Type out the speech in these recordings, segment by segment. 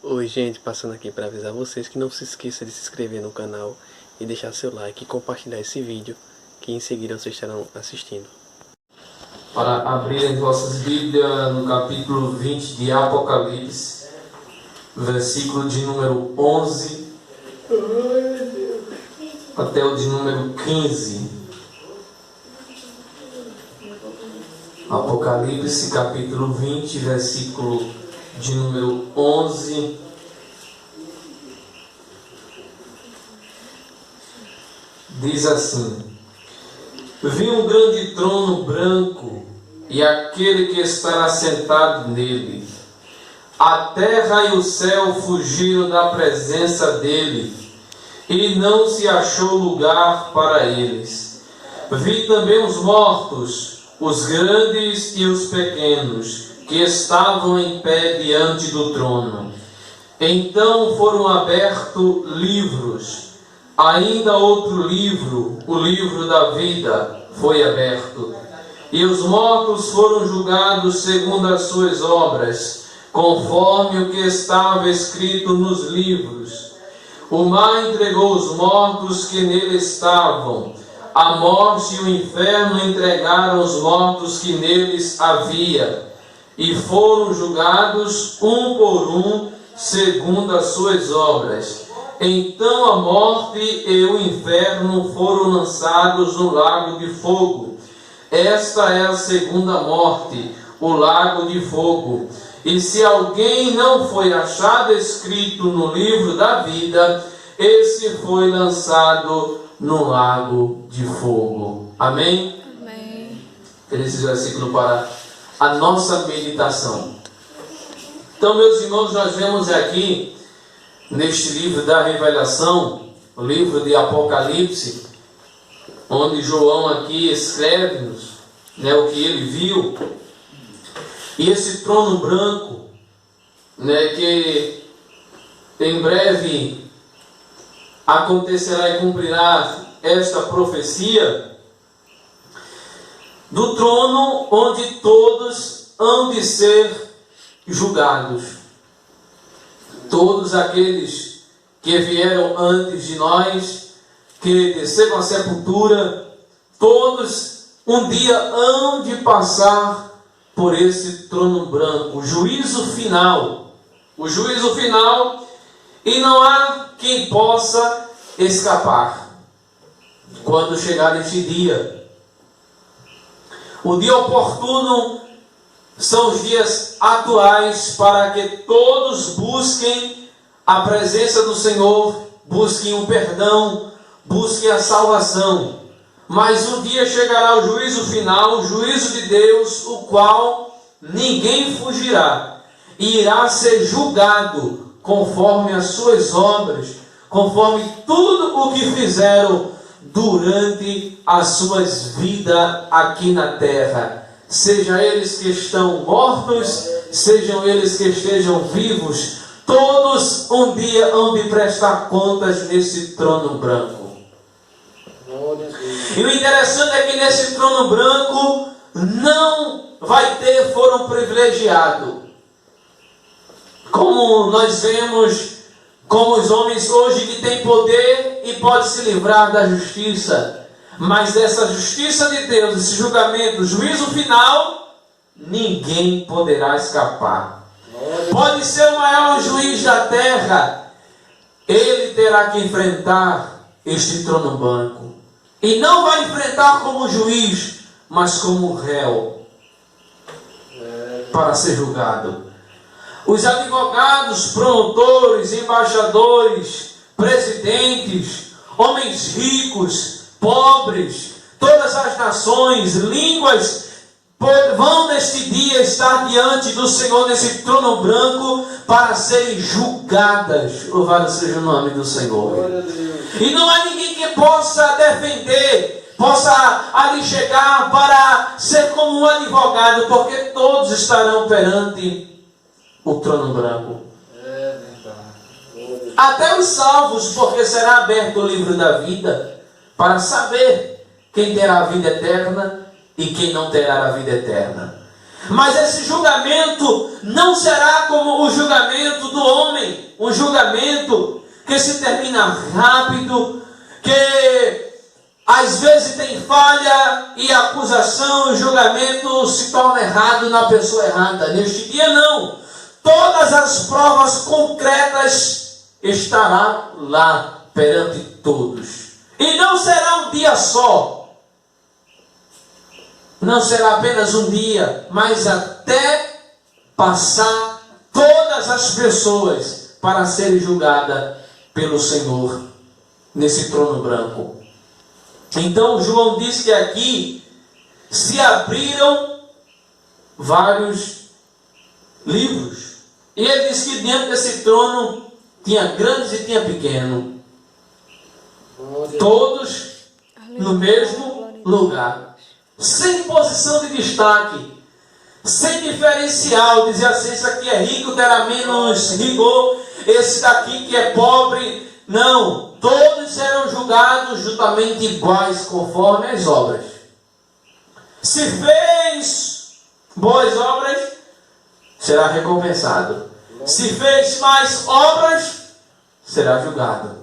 Oi gente, passando aqui para avisar vocês que não se esqueça de se inscrever no canal e deixar seu like e compartilhar esse vídeo que em seguida vocês estarão assistindo. Para abrirem vossas Bíblias no capítulo 20 de Apocalipse, versículo de número 11 até o de número 15. Apocalipse capítulo 20, versículo de número 11 diz assim: Vi um grande trono branco e aquele que está assentado nele. A terra e o céu fugiram da presença dele, e não se achou lugar para eles. Vi também os mortos, os grandes e os pequenos, que estavam em pé diante do trono. Então foram abertos livros. Ainda outro livro, o livro da vida, foi aberto. E os mortos foram julgados segundo as suas obras, conforme o que estava escrito nos livros. O mar entregou os mortos que nele estavam. A morte e o inferno entregaram os mortos que neles havia. E foram julgados um por um, segundo as suas obras. Então a morte e o inferno foram lançados no lago de fogo. Esta é a segunda morte, o lago de fogo. E se alguém não foi achado escrito no livro da vida, esse foi lançado no lago de fogo. Amém? Amém. Esse versículo para a nossa meditação. Então, meus irmãos, nós vemos aqui neste livro da Revelação, o livro de Apocalipse, onde João aqui escreve-nos, o que ele viu. E esse trono branco, que em breve acontecerá e cumprirá esta profecia, do trono onde todos hão de ser julgados. Todos aqueles que vieram antes de nós, que desceram à sepultura, todos um dia hão de passar por esse trono branco, o juízo final, e não há quem possa escapar quando chegar este dia. O dia oportuno são os dias atuais para que todos busquem a presença do Senhor, busquem o perdão, busquem a salvação. Mas um dia chegará o juízo final, o juízo de Deus, o qual ninguém fugirá, e irá ser julgado conforme as suas obras, conforme tudo o que fizeram durante as suas vidas aqui na terra. Seja eles que estão mortos, sejam eles que estejam vivos, todos um dia hão de prestar contas nesse trono branco. E o interessante é que nesse trono branco não vai ter foro privilegiado. Como nós vemos, como os homens hoje que têm poder e podem se livrar da justiça. Mas dessa justiça de Deus, esse julgamento, juízo final, ninguém poderá escapar. Pode ser o maior juiz da terra, ele terá que enfrentar este trono branco. E não vai enfrentar como juiz, mas como réu, para ser julgado. Os advogados, promotores, embaixadores, presidentes, homens ricos, pobres, todas as nações, línguas, vão neste dia estar diante do Senhor nesse trono branco para serem julgadas. Louvado seja o nome do Senhor. E não há ninguém que possa defender, possa ali chegar para ser como um advogado, porque todos estarão perante o trono branco. Até os salvos, porque será aberto o livro da vida para saber quem terá a vida eterna e quem não terá a vida eterna. Mas esse julgamento não será como o julgamento do homem, um julgamento que se termina rápido, que às vezes tem falha e acusação, o julgamento se torna errado na pessoa errada. Neste dia não. Todas as provas concretas estarão lá perante todos. E não será um dia só. Não será apenas um dia, mas até passar todas as pessoas para serem julgadas pelo Senhor nesse trono branco. Então João diz que aqui se abriram vários livros. E ele diz que dentro desse trono tinha grandes e tinha pequenos. Todos no mesmo lugar. Sem posição de destaque. Sem diferencial. Dizer assim, esse aqui é rico, terá menos rigor. Esse daqui que é pobre. Não. Todos serão julgados justamente iguais conforme as obras. Se fez boas obras, será recompensado. Se fez mais obras, será julgado.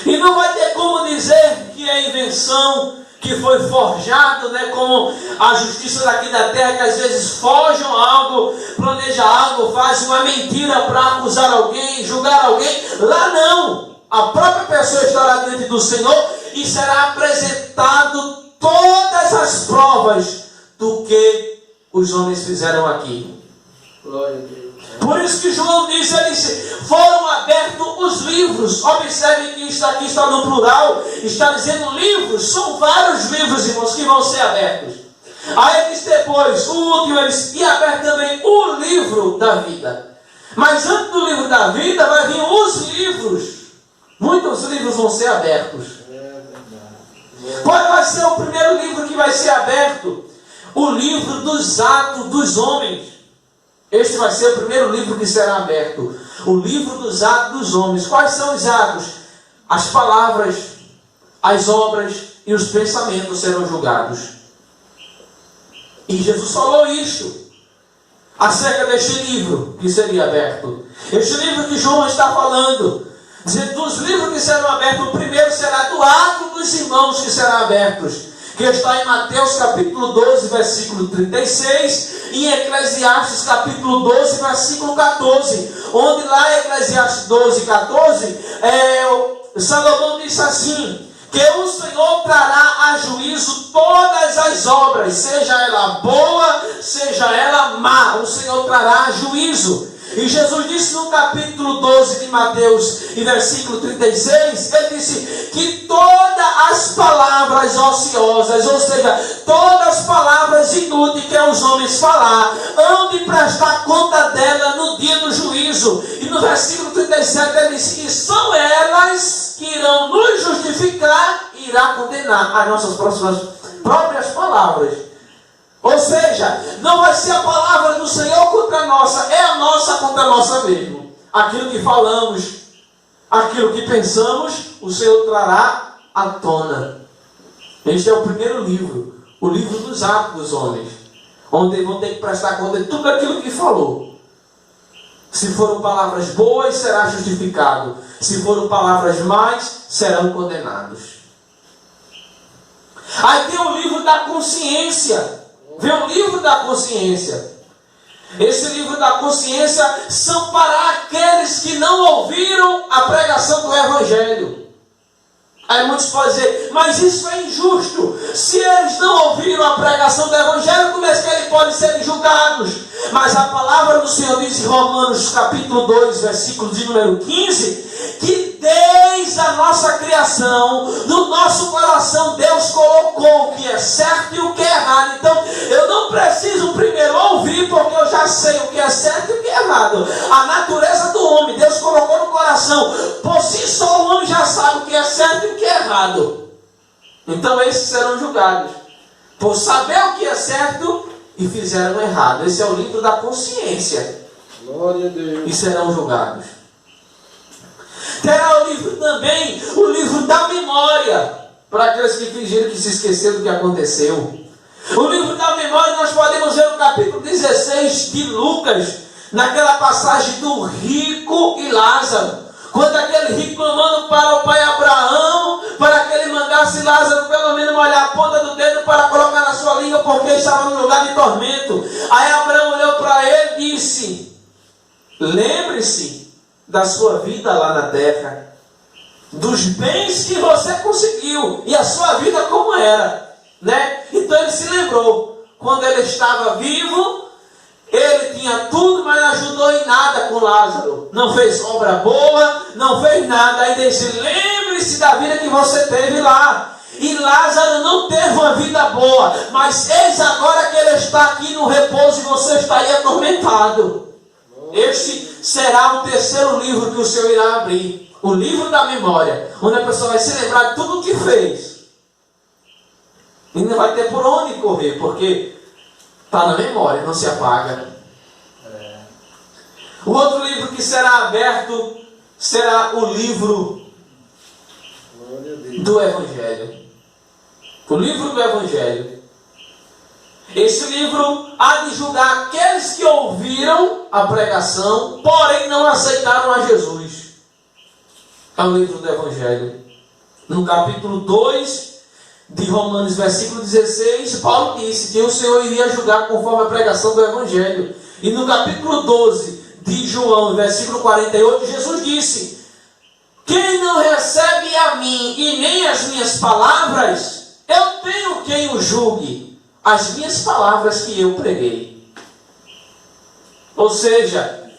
E não vai ter como dizer que é invenção, que foi forjado, como a justiça daqui da terra, que às vezes forjam algo, planeja algo, faz uma mentira para acusar alguém, julgar alguém. Lá não. A própria pessoa estará diante do Senhor e será apresentado todas as provas do que os homens fizeram aqui. Glória a Deus. Por isso que João disse, ele disse, foram abertos os livros. Observe que isso aqui está no plural, está dizendo livros, são vários livros, irmãos, que vão ser abertos. Aí ele disse depois, o último, ele disse, e aberto também o livro da vida. Mas antes do livro da vida, vai vir os livros. Muitos livros vão ser abertos. Qual vai ser o primeiro livro que vai ser aberto? O livro dos atos dos homens. Este vai ser o primeiro livro que será aberto. O livro dos atos dos homens. Quais são os atos? As palavras, as obras e os pensamentos serão julgados. E Jesus falou isto acerca deste livro que seria aberto. Este livro que João está falando, dizendo dos livros que serão abertos, o primeiro será do ato dos irmãos que será abertos, que está em Mateus capítulo 12, versículo 36, e em Eclesiastes capítulo 12, versículo 14, onde lá em Eclesiastes 12, 14, Salomão disse assim, que o Senhor trará a juízo todas as obras, seja ela boa, seja ela má, o Senhor trará a juízo. E Jesus disse no capítulo 12 de Mateus, e versículo 36, ele disse que todas as palavras ociosas, ou seja, todas as palavras inúteis que os homens falar, hão de prestar conta dela no dia do juízo. E no versículo 37 ele disse que são elas que irão nos justificar e irá condenar as nossas próprias palavras. Ou seja, não vai ser a palavra do Senhor contra a nossa, é a nossa contra a nossa mesmo. Aquilo que falamos, aquilo que pensamos, o Senhor trará à tona. Este é o primeiro livro, o livro dos atos dos homens, onde vão ter que prestar conta de tudo aquilo que falou. Se foram palavras boas, será justificado. Se foram palavras más, serão condenados. Aí tem o livro da consciência. Vem o livro da consciência. Esse livro da consciência são para aqueles que não ouviram a pregação do Evangelho. Aí muitos podem dizer, mas isso é injusto. Se eles não ouviram a pregação do Evangelho, como é que eles podem ser julgados? Mas a palavra do Senhor diz em Romanos capítulo 2, versículo de número 15, que desde a nossa criação, no nosso coração, Deus colocou o que é certo e o que é errado. Então, eu não preciso primeiro ouvir, porque eu já sei o que é certo e o que é errado. A natureza do homem, Deus colocou no coração. Por si só, o homem já sabe o que é certo e o que é errado. Então, esses serão julgados por saber o que é certo e fizeram errado. Esse é o livro da consciência. Glória a Deus. E serão julgados. Terá o livro também, o livro da memória, para aqueles que fingiram que se esqueceram do que aconteceu. O livro da memória nós podemos ver no capítulo 16 de Lucas, naquela passagem do rico e Lázaro. Quando aquele rico clamando para o pai Abraão, para que ele mandasse Lázaro pelo menos molhar a ponta do dedo para colocar na sua língua, porque estava num lugar de tormento. Aí Abraão olhou para ele e disse: lembre-se da sua vida lá na terra, dos bens que você conseguiu e a sua vida como era, né? Então ele se lembrou, quando ele estava vivo, ele tinha tudo, mas não ajudou em nada com Lázaro. Não fez obra boa, não fez nada. Aí disse: lembre-se da vida que você teve lá. E Lázaro não teve uma vida boa, mas eis agora que ele está aqui no repouso e você está aí atormentado. Este será o terceiro livro que o Senhor irá abrir, o livro da memória, onde a pessoa vai se lembrar de tudo o que fez. E não vai ter por onde correr, porque está na memória, não se apaga. O outro livro que será aberto será o livro do Evangelho. O livro do Evangelho. Esse livro há de julgar aqueles que ouviram a pregação, porém não aceitaram a Jesus. É o livro do Evangelho. No capítulo 2 de Romanos, versículo 16, Paulo disse que o Senhor iria julgar conforme a pregação do Evangelho. E no capítulo 12 de João, versículo 48, Jesus disse: quem não recebe a mim e nem as minhas palavras, eu tenho quem o julgue, as minhas palavras que eu preguei. Ou seja,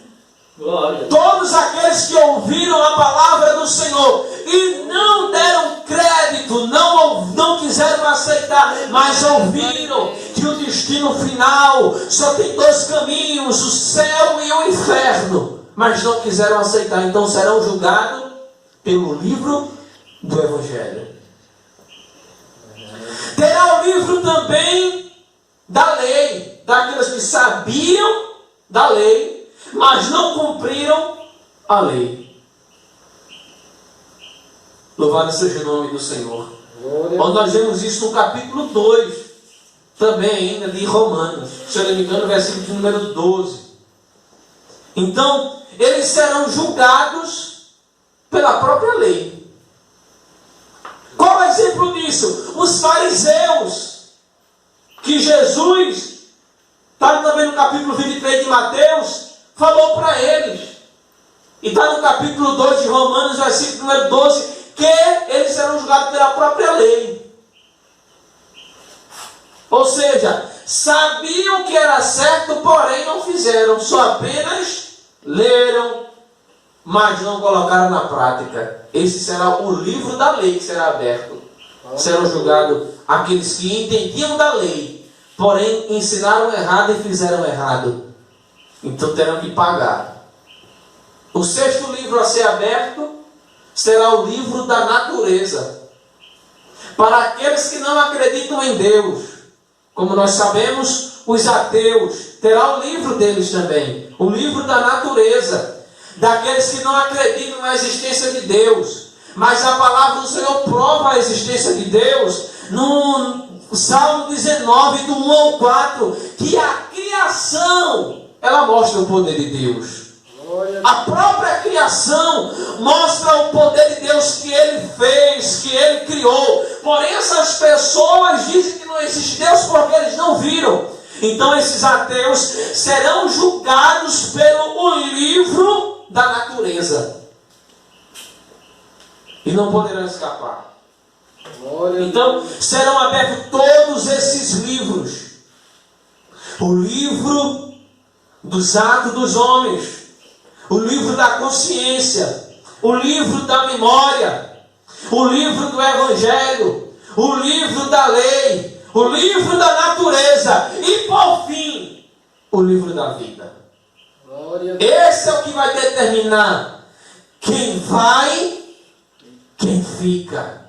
todos aqueles que ouviram a palavra do Senhor e não deram crédito, não quiseram aceitar, mas ouviram que o destino final só tem dois caminhos, o céu e o inferno, mas não quiseram aceitar, então serão julgados pelo livro do Evangelho. Terá o livro também da lei, daqueles que sabiam da lei, mas não cumpriram a lei. Louvado seja o nome do Senhor. Onde nós vemos isso no capítulo 2, também ainda de Romanos, se eu não me engano, versículo de número 12. Então, eles serão julgados pela própria lei. Qual é o exemplo disso? Os fariseus, que Jesus, está também no capítulo 23 de Mateus, falou para eles. E está no capítulo 2 de Romanos, versículo número 12, que eles serão julgados pela própria lei. Ou seja, sabiam que era certo, porém não fizeram, só apenas leram, mas não colocaram na prática. Esse será o livro da lei que será aberto. Serão julgados aqueles que entendiam da lei, porém ensinaram errado e fizeram errado. Então terão que pagar. O sexto livro a ser aberto será o livro da natureza. Para aqueles que não acreditam em Deus, como nós sabemos, os ateus, terá o livro deles também, o livro da natureza, daqueles que não acreditam na existência de Deus, mas a palavra do Senhor prova a existência de Deus, no Salmo 19, do 1 ao 4, que a criação, ela mostra o poder de Deus. A própria criação mostra o poder de Deus que Ele fez, que Ele criou. Porém, essas pessoas dizem que não existe Deus porque eles não viram. Então, esses ateus serão julgados pelo livro da natureza. E não poderão escapar. Então, serão abertos todos esses livros. O livro dos atos dos homens, o livro da consciência, o livro da memória, o livro do Evangelho, o livro da lei, o livro da natureza e, por fim, o livro da vida. Esse é o que vai determinar quem vai, quem fica.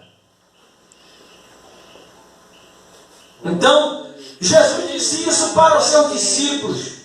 Então, Jesus disse isso para os seus discípulos,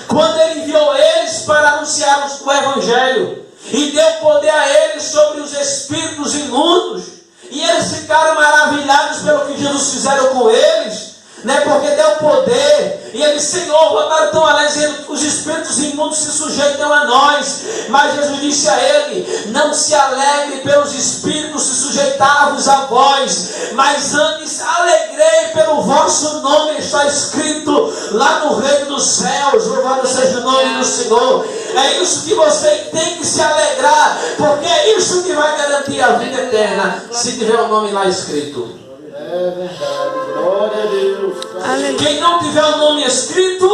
quando Ele enviou eles para anunciar o Evangelho, e deu poder a eles sobre os espíritos imundos, e eles ficaram maravilhados pelo que Jesus fizeram com eles. né? Porque deu poder. E ele, Senhor, voltaram tão alegres, dizendo: os espíritos imundos se sujeitam a nós. Mas Jesus disse a ele: não se alegre pelos espíritos se sujeitar-vos a vós, mas antes alegrei pelo vosso nome, está escrito lá no reino dos céus. Louvado seja o nome do Senhor. É isso que você tem que se alegrar, porque é isso que vai garantir a vida eterna, se tiver o nome lá escrito. É verdade. Glória a Deus. Aleluia. Quem não tiver o nome escrito,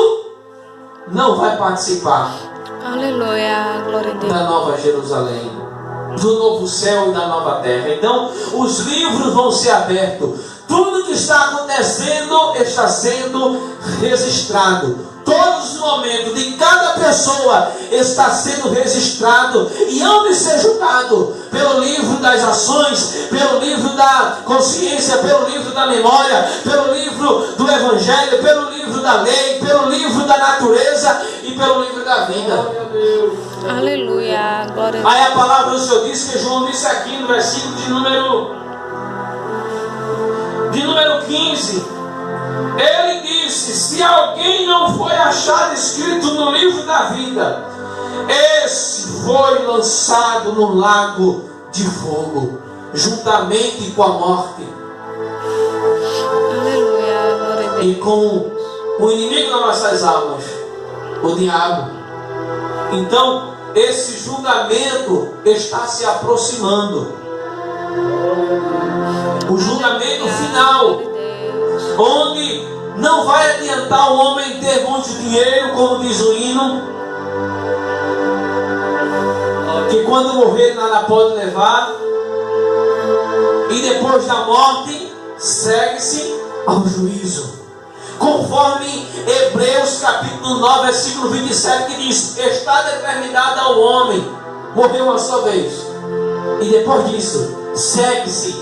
não vai participar Aleluia. Glória a Deus. da Nova Jerusalém, do novo céu e da nova terra. Então, os livros vão ser abertos. Tudo que está acontecendo está sendo registrado. Todos os momentos de cada pessoa está sendo registrado e hão de ser julgado pelo livro das ações, pelo livro da consciência, pelo livro da memória, pelo livro do evangelho, pelo livro da lei, pelo livro da natureza e pelo livro da vida. Glória a Deus. Aleluia. Glória a Aí a palavra do Senhor diz, que João disse aqui no versículo de número 15. Ele disse: se alguém não foi achado escrito no livro da vida, esse foi lançado no lago de fogo, juntamente com a morte Aleluia. Glória a Deus. e com o inimigo das nossas almas, o diabo. Então, esse julgamento está se aproximando. O julgamento final, onde não vai adiantar o homem ter muito dinheiro, como diz o hino, que quando morrer nada pode levar, e depois da morte segue-se ao juízo, conforme Hebreus capítulo 9 versículo 27, que diz: está determinado ao homem morrer uma só vez, e depois disso segue-se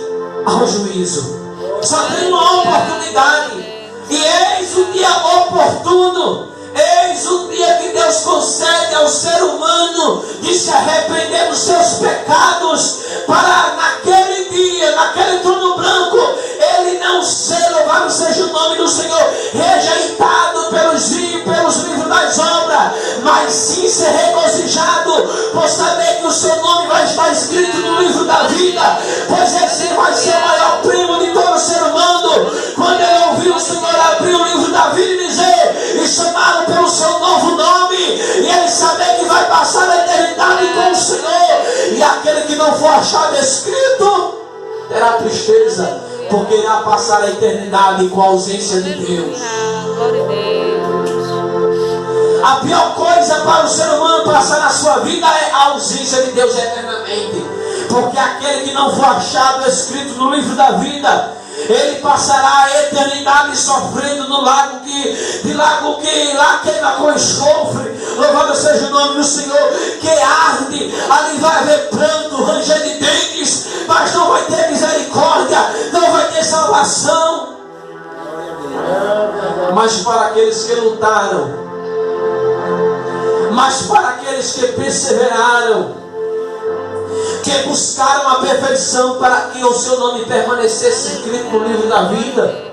ao juízo. Só tem uma oportunidade, e eis o dia oportuno, eis o dia que Deus concede ao ser humano de se arrepender dos seus pecados, para naquele dia, naquele trono branco, ele não ser, louvado seja o nome do Senhor, rejeitado pelos livros das obras, mas sim ser regozijado por saber que o seu nome vai estar escrito no livro da vida, pois esse vai ser o maior prêmio de todo ser humano, quando ele ouviu o Senhor abrir o livro da vida e dizer, e chamá-lo pelo seu novo nome, e ele saber que vai passar a eternidade com o Senhor, e aquele que não for achado escrito terá tristeza, porque irá passar a eternidade com a ausência de Deus. Glória a Deus. A pior coisa para o ser humano passar na sua vida é a ausência de Deus eternamente, porque aquele que não for achado escrito no livro da vida, ele passará a eternidade sofrendo no lago que lá queima com enxofre. Louvado seja o nome do Senhor, que arde. Ali vai haver pranto, ranger de dentes, mas não vai ter misericórdia, não vai ter salvação. Mas para aqueles que lutaram, mas para aqueles que perseveraram, que buscaram a perfeição, para que o seu nome permanecesse escrito no livro da vida.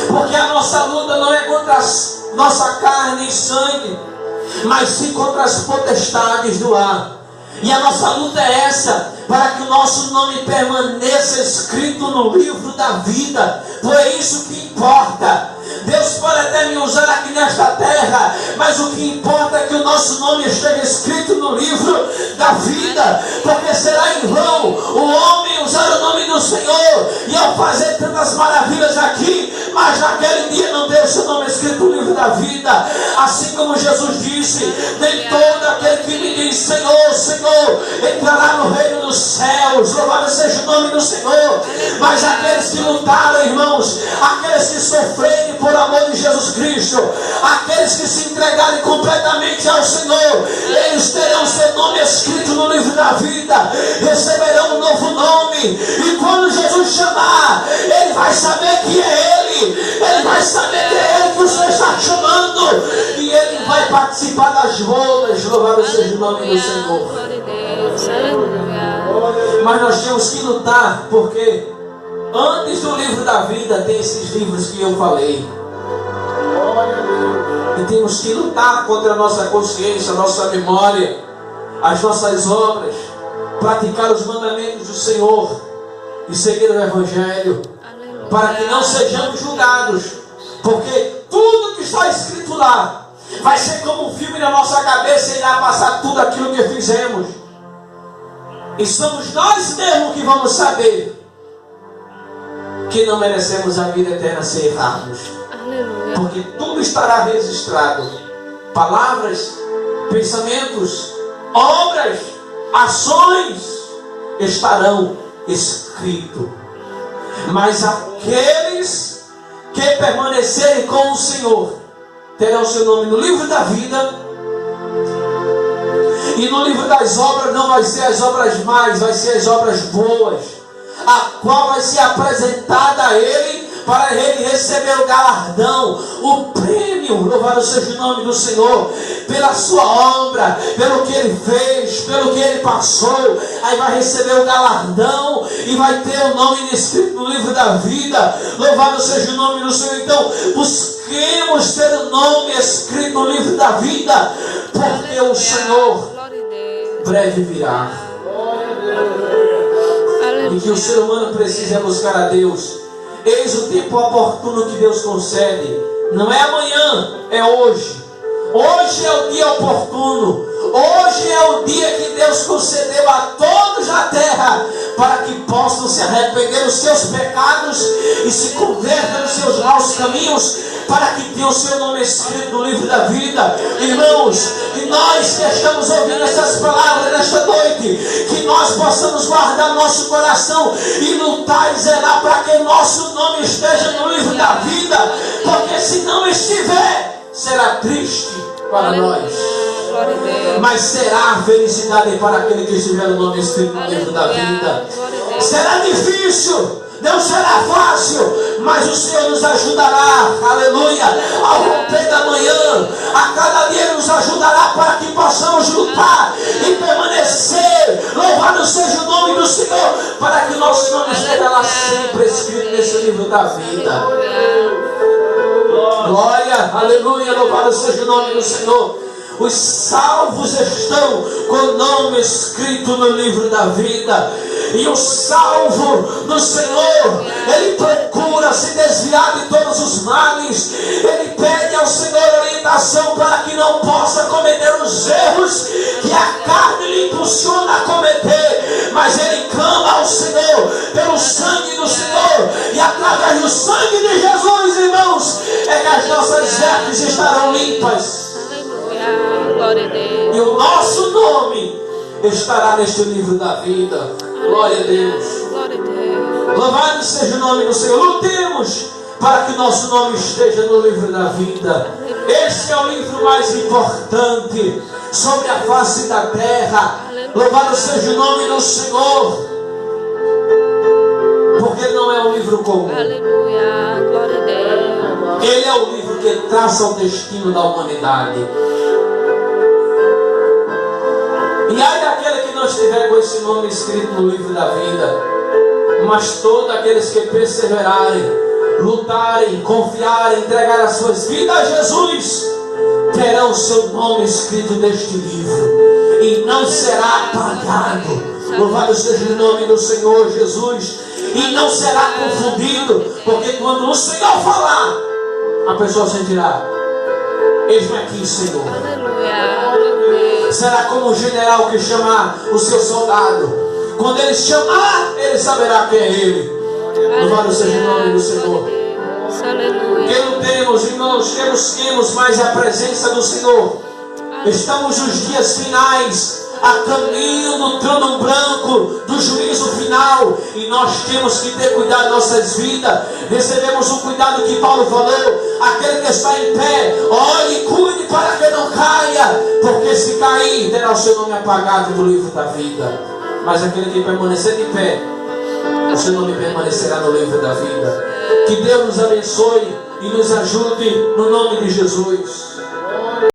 Porque a nossa luta não é contra a nossa carne e sangue, mas sim contra as potestades do ar. E a nossa luta é essa, para que o nosso nome permaneça escrito no livro da vida. Pois é isso que importa. Deus pode até me usar aqui nesta terra, mas o que importa é que o nosso nome esteja escrito no livro da vida, porque será em vão o homem usar o nome do Senhor e eu fazer tantas maravilhas aqui, mas naquele dia não ter o seu nome escrito no livro da vida. Assim como Jesus disse, nem todo aquele que me diz Senhor, Senhor, entrará no reino dos céus. Louvado seja o nome do Senhor. Mas aqueles que lutaram, irmãos, aqueles que sofreram por amor de Jesus Cristo, aqueles que se entregarem completamente ao Senhor, eles terão seu nome escrito no livro da vida, receberão um novo nome, e quando Jesus chamar, ele vai saber que é ele vai saber que é ele que o Senhor está chamando, e ele vai participar das bodas. Louvado seja o nome do Senhor. Glória a Deus. Aleluia. Mas nós temos que lutar, porque Antes do livro da vida tem esses livros que eu falei. Glória a Deus. E temos que lutar contra a nossa consciência, a nossa memória, as nossas obras, praticar os mandamentos do Senhor e seguir o Evangelho, Aleluia. para que não sejamos julgados, porque tudo que está escrito lá vai ser como um filme na nossa cabeça e irá passar tudo aquilo que fizemos. E somos nós mesmos que vamos saber que não merecemos a vida eterna se errarmos. Aleluia. Porque tudo estará registrado. Palavras, pensamentos, obras, ações estarão escritos. Mas aqueles que permanecerem com o Senhor terão seu nome no livro da vida. E no livro das obras não vai ser as obras mais, vai ser as obras boas, a qual vai ser apresentada a ele, para ele receber o galardão, o prêmio, louvado seja o nome do Senhor, pela sua obra, pelo que ele fez, pelo que ele passou. Aí vai receber o galardão e vai ter o nome escrito no livro da vida, louvado seja o nome do Senhor. Então busquemos ter o nome escrito no livro da vida, porque o Senhor Glória a Deus. breve virá. Glória a Deus. E que o ser humano precisa é buscar a Deus. Eis o tempo oportuno que Deus concede. Não é amanhã, é hoje. Hoje é o dia oportuno. Hoje é o dia que Deus concedeu a todos na terra, para que possam se arrepender dos seus pecados e se convertam nos seus maus caminhos, para que tenham o seu nome escrito no livro da vida. Irmãos, e nós que estamos ouvindo essas palavras nesta noite, que nós possamos guardar nosso coração e lutar e zelar para que nosso nome esteja no livro da vida, porque se não estiver, será triste para nós. Glória a Deus. Mas será a felicidade para aquele que estiver o nome escrito no livro da vida. Glória a Deus. Será difícil, não será fácil, mas o Senhor nos ajudará, aleluia, ao romper da manhã, a cada dia nos ajudará para que possamos lutar e permanecer. Louvado seja o nome do Senhor, para que o nosso nome esteja lá sempre escrito nesse livro da vida. Glória, aleluia, louvado seja o nome do Senhor. Os salvos estão com o nome escrito no livro da vida. E o salvo no Senhor, ele procura se desviar de todos os males. Ele pede ao Senhor orientação para que não possa cometer os erros que a carne lhe impulsiona a cometer. Mas ele clama ao Senhor pelo sangue do Senhor. E através do sangue de Jesus, irmãos, é que as nossas vestes estarão limpas. Glória a Deus. E o nosso nome estará neste livro da vida. Glória a Deus. Glória a Deus. Louvado seja o nome do Senhor. Lutemos para que nosso nome esteja no livro da vida. Esse é o livro mais importante sobre a face da terra. Louvado seja o nome do Senhor. Porque não é um livro comum. Aleluia. Glória a Deus. Ele é o livro que traça o destino da humanidade. E ai daquele que não estiver com esse nome escrito no livro da vida. Mas todos aqueles que perseverarem, lutarem, confiarem, entregar as suas vidas a Jesus, terão o seu nome escrito neste livro. E não será apagado. Louvado seja o nome do Senhor Jesus. E não será confundido. Porque quando o Senhor falar, a pessoa sentirá: eis-me aqui, Senhor. Aleluia. Glória a Deus. Será como o general que chama o seu soldado. Quando ele chamar, ele saberá quem é ele. Louvado seja o nome do Senhor. Aleluia. Que lutemos, irmãos, que busquemos mais a presença do Senhor. Estamos nos dias finais, a caminho do trono branco, do juízo final, e nós temos que ter cuidado de nossas vidas. Recebemos o cuidado que Paulo falou: aquele que está em pé, olhe e cuide para que não caia, porque se cair, terá o seu nome apagado do livro da vida. Mas aquele que permanecer de pé, o seu nome permanecerá no livro da vida. Que Deus nos abençoe e nos ajude no nome de Jesus.